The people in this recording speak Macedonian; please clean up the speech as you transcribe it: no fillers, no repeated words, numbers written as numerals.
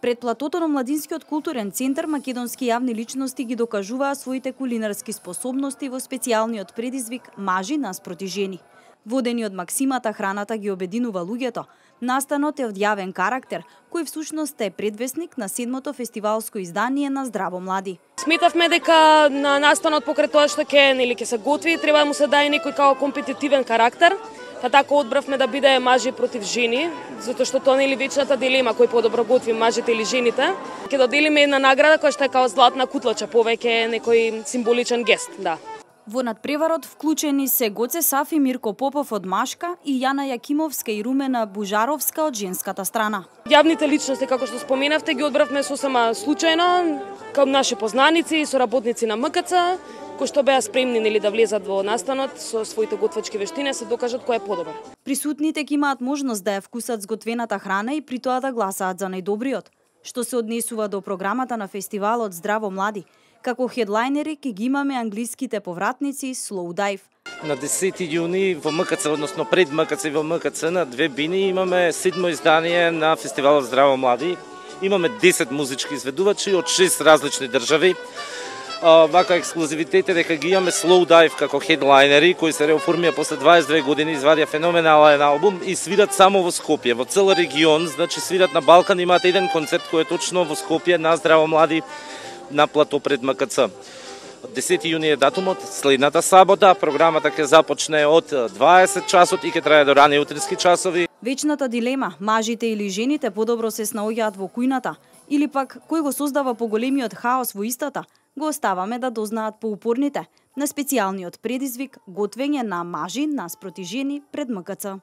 Пред платото на Младинскиот културен центар македонски јавни личности ги докажуваа своите кулинарски способности во специјалниот предизвик Мажи наспроти жени. Водени од максимата храната ги обединува луѓето, настанот е од јавен карактер, кој всушност е предвесник на 7-то фестивалско издание на Здраво млади. Сметавме дека на настанот покрај тоа што ќе се готви, треба да му се даде некој као компетитивен карактер, па така одбравме да биде мажи против жени, затоа што тоа нели вечната дилема кој подобро готви, мажите или жените. Ќе доделиме една награда која што е као златна кутлача, повеќе некој символичен гест, да. Во надпреварот вклучени се Гоце Сафи, Мирко Попов од машка и Јана Јакимовска и Румена Бужаровска од женската страна. Јавните личности, како што споменавте, ги одбравме сосема случајно, као наши познаници и соработници на МКЦ, кои што беа спремни нели да влезат во настанот со своите готвачки вештини, се докажат кој е подобар. Присутните ќе имаат можност да ја вкусат зготвената храна и при тоа да гласаат за најдобриот. Што се однесува до програмата на фестивалот Здраво млади, како хедлайнери ќе ги имаме англиските повратници Slow Dive. На 10 јуни во МКЦ, односно пред МКЦ и во МКЦ на две бини имаме 7-мо издание на фестивалот Здраво млади. Имаме 10 музички изведувачи од 6 различни држави. Вака ексклузивитет е дека ги имаме Slow Dive како хедлайнери кои се реоформија после 22 години, извадија феноменален албум и свират само во Скопје, во цел регион, значи свират на Балкан, имаат еден концерт кој е точно во Скопје на Здраво млади на плато пред МКЦ. 10 јуни е датумот, следната сабота, програмата ќе започне од 20 часот и ќе трае до рани утрински часови. Вечната дилема, мажите или жените подобро се снаоѓаат во кујната, или пак кој го создава поголемиот хаос во истата, го оставаме да дознаат поупорните на специјалниот предизвик готвење на мажи наспроти жени пред МКЦ.